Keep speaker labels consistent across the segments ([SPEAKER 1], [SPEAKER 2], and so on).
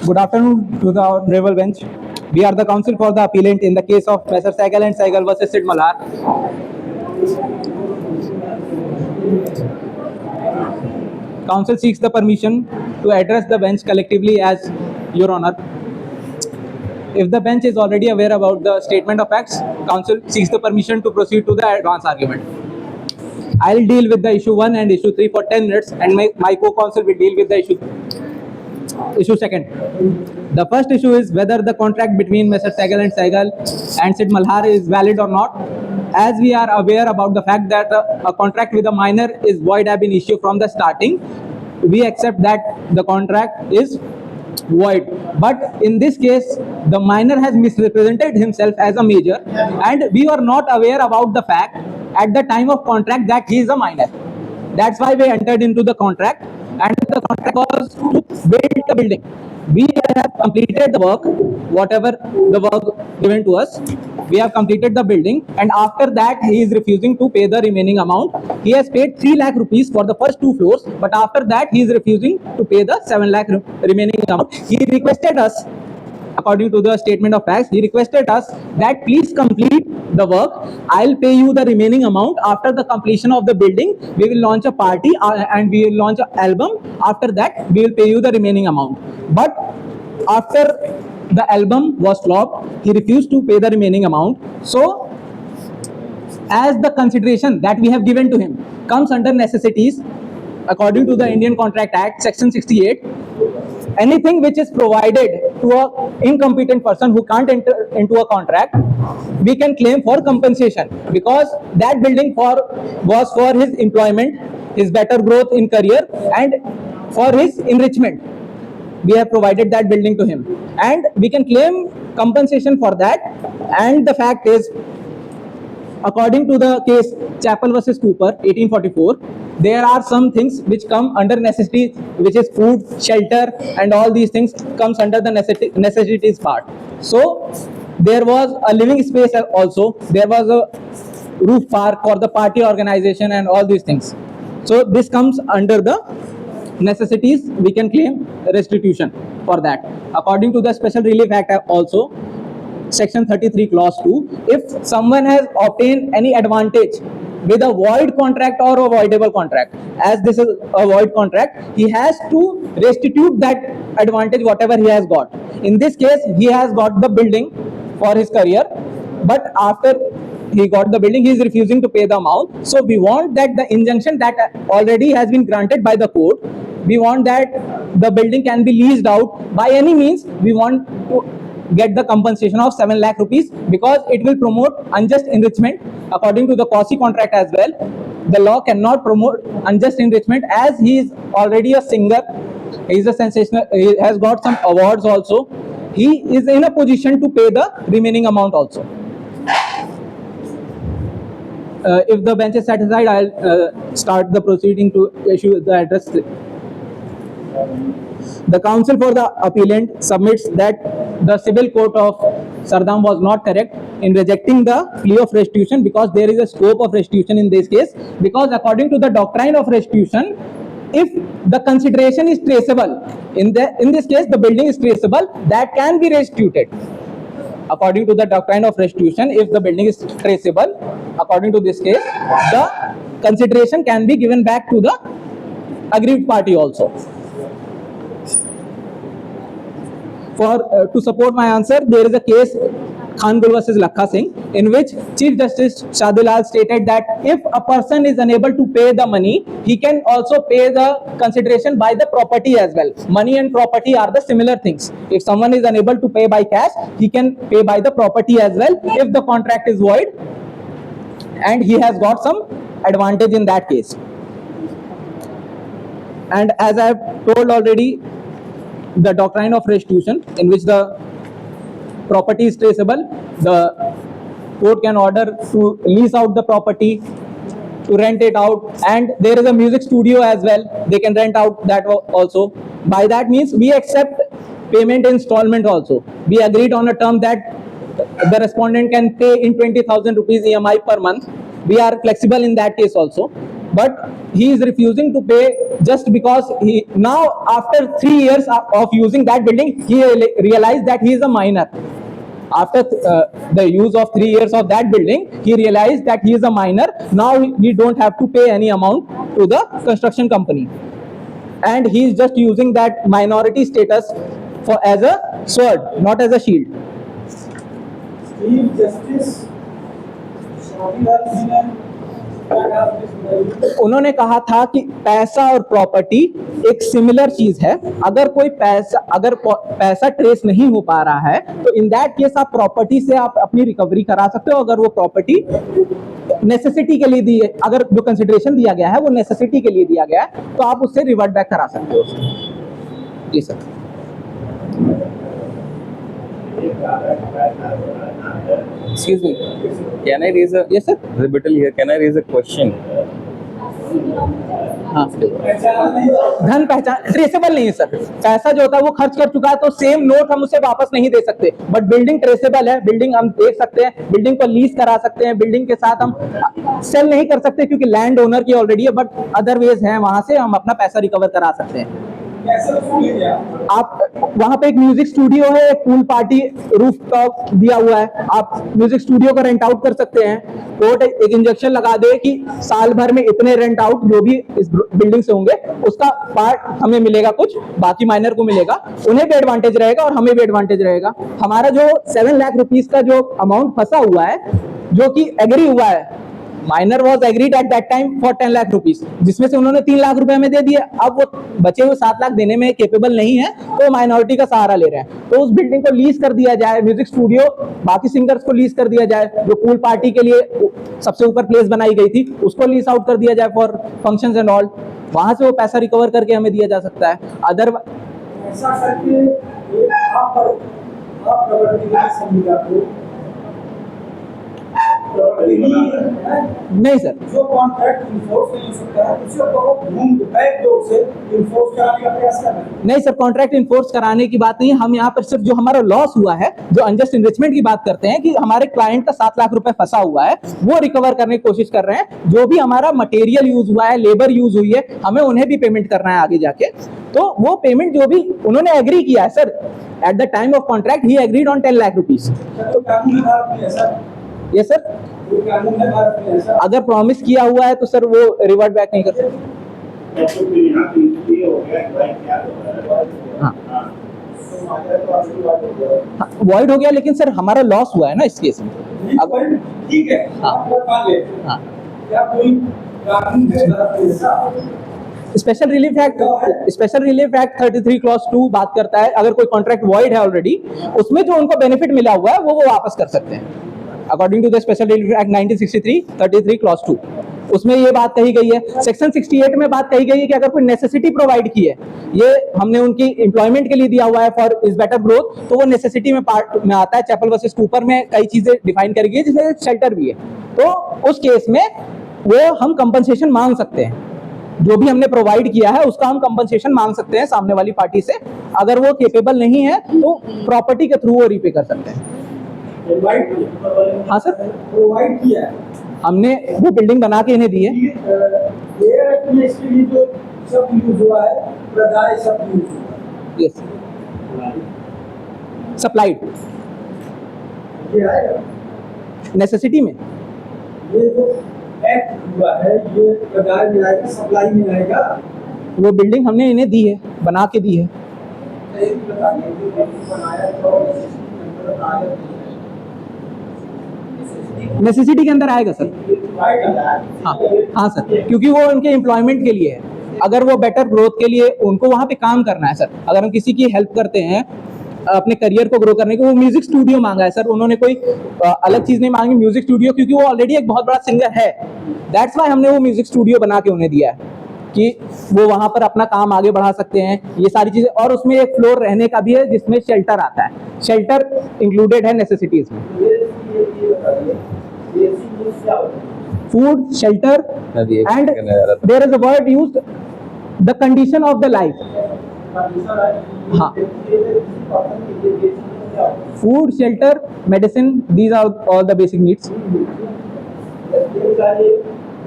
[SPEAKER 1] Good afternoon to the honorable bench. We are the counsel for the appellant in the case of Messrs. Sehgal and Sehgal versus Sid Malhar. Counsel seeks the permission to address the bench collectively as Your Honor. If the bench is already aware about the statement of facts, counsel seeks the permission to proceed to the advance argument. I'll deal with the issue 1 and issue 3 for 10 minutes, and my co-counsel will deal with the issue second. The first issue is whether the contract between Mr. Sehgal and Sid Malhar is valid or not. As we are aware about the fact that a contract with a minor is void ab initio from the starting, we accept that the contract is void. But in this case, the minor has misrepresented himself as a major, and we were not aware about the fact at the time of contract that he is a minor. That's why we entered into the contract, and the contract was to build the building. We have completed the work, whatever the work given to us. We have completed the building, and after that he is refusing to pay the remaining amount. He has paid 3 lakh rupees for the first 2 floors, but after that he is refusing to pay the 7 lakh remaining amount. He requested us, according to the statement of facts, he requested us that please complete the work. I'll pay you the remaining amount. After the completion of the building, we will launch a party and we will launch an album. After that, we will pay you the remaining amount. But after the album was flopped, he refused to pay the remaining amount. So, as the consideration that we have given to him comes under necessities, according to the Indian Contract Act, Section 68, anything which is provided to an incompetent person who can't enter into a contract, we can claim for compensation, because that building was for his employment, his better growth in career, and for his enrichment. We have provided that building to him, and we can claim compensation for that. And the fact is, according to the case Chappell versus Cooper, 1844, there are some things which come under necessity, which is food, shelter, and all these things comes under the necessities part. So there was a living space also. There was a roof park for the party organization and all these things. So this comes under the necessities. We can claim restitution for that. According to the Special Relief Act also, Section 33 Clause 2, if someone has obtained any advantage with a void contract or a voidable contract, as this is a void contract, he has to restitute that advantage whatever he has got. In this case, he has got the building for his career, but after he got the building, he is refusing to pay the amount. So we want that the injunction that already has been granted by the court, we want that the building can be leased out by any means. We want to get the compensation of 7 lakh rupees, because it will promote unjust enrichment. According to the quasi contract as well, the law cannot promote unjust enrichment, as he is already a singer, he is a sensational, he has got some awards also. He is in a position to pay the remaining amount also. If the bench is satisfied, I'll start the proceeding to issue the address. The counsel for the appellant submits that the civil court of Sardam was not correct in rejecting the plea of restitution, because there is a scope of restitution in this case. Because according to the doctrine of restitution, if the consideration is traceable, in this case the building is traceable, that can be restituted. According to the doctrine of restitution, if the building is traceable, according to this case, the consideration can be given back to the aggrieved party also. To support my answer, there is a case Khanpur versus Lakha Singh, in which Chief Justice Shadilal stated that if a person is unable to pay the money, he can also pay the consideration by the property as well. Money and property are the similar things. If someone is unable to pay by cash, he can pay by the property as well, if the contract is void and he has got some advantage in that case. And as I have told already, the doctrine of restitution, in which the property is traceable, the court can order to lease out the property, to rent it out, and there is a music studio as well, they can rent out that also. By that means, we accept payment installment also. We agreed on a term that the respondent can pay in 20,000 rupees EMI per month. We are flexible in that case also. but he is refusing to pay just because he now after 3 years of using that building he realized that he is a minor. After the use of 3 years of that building, he realized that he is a minor. Now he don't have to pay any amount to the construction company, and he is just using that minority status for as a sword, not as a shield.
[SPEAKER 2] Chief Justice
[SPEAKER 1] उन्होंने कहा था कि पैसा और property एक similar चीज है। अगर पैसा ट्रेस नहीं हो पा रहा है तो इन दैट केस आप प्रॉपर्टी से आप अपनी रिकवरी करा सकते हो। अगर वो प्रॉपर्टी नेसेसिटी के लिए दी है, अगर जो कंसिडरेशन दिया गया है वो नेसेसिटी के लिए दिया गया है, तो आप उससे रिवर्ट बैक करा सकते हो। जी sir.
[SPEAKER 3] Excuse me. Can I raise a
[SPEAKER 1] yes sir
[SPEAKER 3] rebuttal here? Can I raise a question?
[SPEAKER 1] हाँ, धन पहचान ट्रेसेबल नहीं है सर। पैसा जो होता है वो खर्च कर चुका है तो सेम नोट हम उसे वापस नहीं दे सकते, बट बिल्डिंग ट्रेसेबल है। बिल्डिंग हम देख सकते हैं, बिल्डिंग को लीज करा सकते हैं, बिल्डिंग के साथ हम सेल नहीं कर सकते क्योंकि लैंड ओनर की ऑलरेडी है, बट अदर वेज है वहां से हम अपना पैसा रिकवर करा सकते हैं। आप वहां पे एक म्यूजिक स्टूडियो है, एक पूल पार्टी रूफटॉप दिया हुआ है, आप म्यूजिक स्टूडियो को रेंट आउट कर सकते हैं। कोर्ट एक इंजेक्शन लगा दे कि साल भर में इतने रेंट आउट जो भी इस बिल्डिंग से होंगे उसका पार्ट हमें मिलेगा, कुछ बाकी माइनर को मिलेगा, उन्हें भी एडवांटेज रहेगा और हमें भी एडवांटेज रहेगा। हमारा जो 7 लाख रुपीस का जो अमाउंट फंसा हुआ है, जो कि एग्री हुआ है, minor was agreed at that time for 10 lakh rupees, जिसमें से उन्होंने 3 लाख रुपए हमें दे दिए। अब वो बचे हुए 7 लाख देने में केपेबल नहीं है तो माइनॉरिटी का सहारा ले रहे हैं। तो उस बिल्डिंग को लीज कर दिया जाए, म्यूजिक स्टूडियो बाकी सिंगर्स को लीज कर दिया जाए, जो पूल पार्टी के लिए सबसे ऊपर प्लेस बनाई गई थी उसको लीज आउट कर दिया जाए फॉर फंक्शंस एंड ऑल। वहां से वो पैसा रिकवर करके हमें दिया जा सकता है। अदर
[SPEAKER 2] ऐसा करके
[SPEAKER 1] नहीं सर,
[SPEAKER 2] जो कॉन्ट्रैक्ट इन्फोर्स नहीं हो सकता है उसे बहुत घूम बैक डोर से इन्फोर्स कराने का प्रयास कर रहे हैं।
[SPEAKER 1] नहीं सर, कॉन्ट्रैक्ट इन्फोर्स कराने की बात नहीं है। हम यहाँ पर सिर्फ जो हमारा लॉस हुआ है, जो अनजस्ट इन्वेस्टमेंट की बात करते हैं कि हमारे क्लाइंट का 7 लाख रुपए फंसा हुआ है, वो रिकवर करने की कोशिश कर रहे हैं। जो भी हमारा मटेरियल यूज हुआ है, लेबर यूज हुई है, हमें उन्हें भी पेमेंट करना है आगे जाके। तो वो पेमेंट जो भी उन्होंने एग्री किया है sir, at the time of contract he agreed on 10 lakh rupees.
[SPEAKER 2] तो कानून है भारत में ऐसा,
[SPEAKER 1] ये सर
[SPEAKER 2] कानून है भारत में ऐसा,
[SPEAKER 1] अगर प्रॉमिस किया हुआ है तो सर वो रिवर्ट बैक नहीं कर सकते। हाँ वॉइड हो गया, लेकिन सर हमारा लॉस हुआ है ना इस केस में।
[SPEAKER 2] ठीक है,
[SPEAKER 1] हाँ
[SPEAKER 2] क्या कोई कानून है भारत में ऐसा?
[SPEAKER 1] स्पेशल रिलीफ एक्ट 33 क्लॉज 2 बात करता है, अगर कोई कॉन्ट्रैक्ट वॉइड है ऑलरेडी, उसमें जो उनको बेनिफिट मिला हुआ है वो वापस कर सकते हैं according to the special relief act 1963 33 clause 2। उसमें ये बात कही गई है। सेक्शन 68 में बात कही गई है कि अगर कोई नेसेसिटी प्रोवाइड की है, ये हमने उनकी एम्प्लॉयमेंट के लिए दिया हुआ है फॉर इज बेटर ग्रोथ, तो वो नेसेसिटी में पार्ट में आता है। चैपल वर्सेस कूपर में कई चीजें डिफाइन करी गई है, जिसमें शेल्टर भी है। तो उस केस में वो हम कंपनसेशन मांग सकते हैं, जो भी हमने प्रोवाइड किया है उसका हम कंपनसेशन मांग सकते हैं सामने वाली पार्टी से। अगर वो केपेबल नहीं है तो प्रॉपर्टी के थ्रू वो रीपे कर सकते हैं। हाँ सर,
[SPEAKER 2] प्रोवाइड किया है
[SPEAKER 1] हमने, वो बिल्डिंग बना के इन्हें दी है।
[SPEAKER 2] इसके लिए जो सब यूज हुआ है, प्रदाय सब यूज हुआ है,
[SPEAKER 1] यस, सप्लाइड
[SPEAKER 2] ये आएगा
[SPEAKER 1] नेसेसिटी में।
[SPEAKER 2] ये जो एक्ट हुआ है ये प्रदाय में आएगा, सप्लाई में आएगा।
[SPEAKER 1] वो बिल्डिंग हमने इन्हें दी है, बना के दी है। नेसेसिटी के अंदर आएगा सर। हाँ सर, क्योंकि वो उनके एम्प्लॉयमेंट के लिए है। अगर वो बेटर ग्रोथ के लिए उनको वहाँ पे काम करना है सर, अगर हम किसी की हेल्प करते हैं अपने करियर को ग्रो करने के, वो म्यूजिक स्टूडियो मांगा है सर, उन्होंने कोई अलग चीज नहीं मांगी, म्यूजिक स्टूडियो, क्योंकि वो ऑलरेडी एक बहुत बड़ा सिंगर है। दैट्स वाई हमने वो म्यूजिक स्टूडियो बना के उन्हें दिया है कि वो वहां पर अपना काम आगे बढ़ा सकते हैं, ये सारी चीजें। और उसमें एक फ्लोर रहने का भी है जिसमें शेल्टर आता है, शेल्टर इंक्लूडेड है नेसेसिटीज में। Food, shelter and there is a word used, the condition of the life. हाँ, food, shelter, medicine, these are all the basic needs.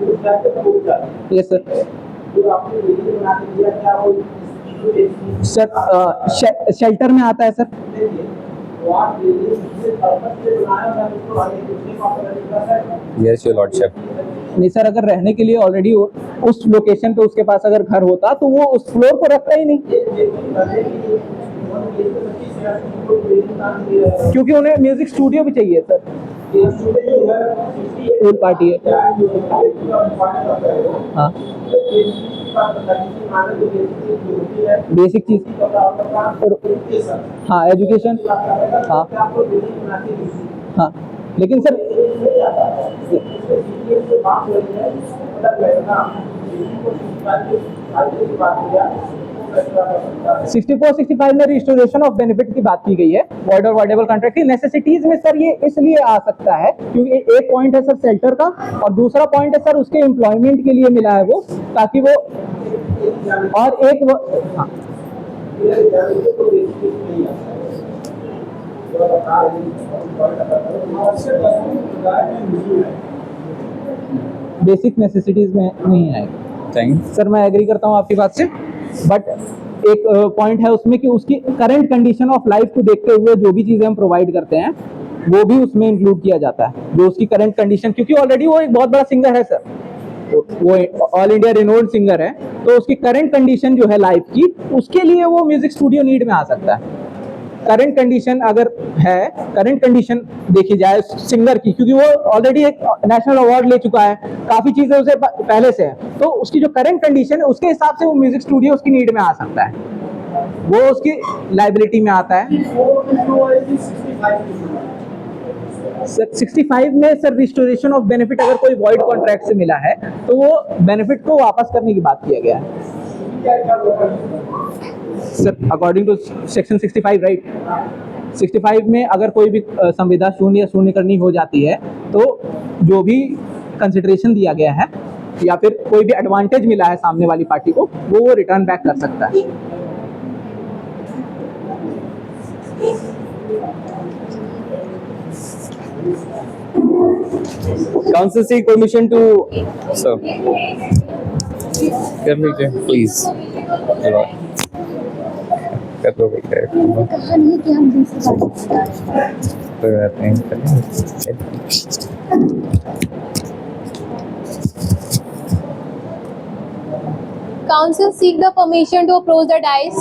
[SPEAKER 2] उस टाइप का हो जाता है।
[SPEAKER 1] Yes sir.
[SPEAKER 2] जो आपने वीडियो बना के दिया क्या वो
[SPEAKER 1] सर शेल्टर में आता है सर।
[SPEAKER 2] वो आप वीडियो जिस पर्पस से बनाया था उसको आगे दूसरे को आप करना है।
[SPEAKER 3] Yes, your lordship.
[SPEAKER 1] नहीं सर, अगर रहने के लिए ऑलरेडी उस लोकेशन पे उसके पास अगर घर होता तो वो उस फ्लोर को रखता ही नहीं, क्योंकि उन्हें म्यूजिक स्टूडियो भी चाहिए सर। पूल पार्टी है। हाँ, बेसिक चीज। हाँ, एजुकेशन। हाँ हाँ, लेकिन सर 64-65 में रिस्टोरेशन ऑफ बेनिफिट की बात की गई है। वॉइड और वॉइडेबल कॉन्ट्रैक्ट की नेसेसिटीज में सर ये इसलिए आ सकता है क्योंकि एक पॉइंट है सर शेल्टर का, और दूसरा पॉइंट है सर उसके एम्प्लॉयमेंट के लिए मिला है वो, ताकि वो और एक हाँ, बेसिक नेसेसिटीज में नहीं आएगा।
[SPEAKER 3] Thank
[SPEAKER 1] सर मैं एग्री करता हूँ आपकी बात से, बट एक पॉइंट है उसमें कि उसकी करंट कंडीशन ऑफ लाइफ को देखते हुए जो भी चीज़ें हम प्रोवाइड करते हैं वो भी उसमें इंक्लूड किया जाता है, जो उसकी करंट कंडीशन, क्योंकि ऑलरेडी वो एक बहुत बड़ा सिंगर है सर, तो वो ऑल इंडिया रिनोल्ड सिंगर है, तो उसकी करंट कंडीशन जो है लाइफ की, उसके लिए वो म्यूजिक स्टूडियो नीड में आ सकता है। करंट कंडीशन अगर है, करंट कंडीशन देखी जाए सिंगर की, क्योंकि वो ऑलरेडी एक नेशनल अवार्ड ले चुका है, काफ़ी चीज़ें उसे पहले से है, तो उसकी जो करंट कंडीशन है उसके हिसाब से वो म्यूजिक स्टूडियो उसकी नीड में आ सकता है, वो उसकी लाइबिलिटी में आता है। सर 65 में सर रिस्टोरेशन ऑफ बेनिफिट अगर कोई वॉइड कॉन्ट्रैक्ट से मिला है तो वो बेनिफिट को वापस करने की बात किया गया है sir, according to section 65 right. 65 में अगर कोई भी संविदा शून्य या शून्य करनी हो जाती है तो जो भी कंसिडरेशन दिया गया है या फिर कोई भी एडवांटेज मिला है सामने वाली पार्टी को वो रिटर्न बैक कर सकता है।
[SPEAKER 3] Council seek permission to. Sir. कर लीजिए प्लीज। कर दो बेटा।
[SPEAKER 4] कहा नहीं कि हम दूसरी बात
[SPEAKER 3] कोई बात नहीं।
[SPEAKER 4] Council seek the permission to approach the dice.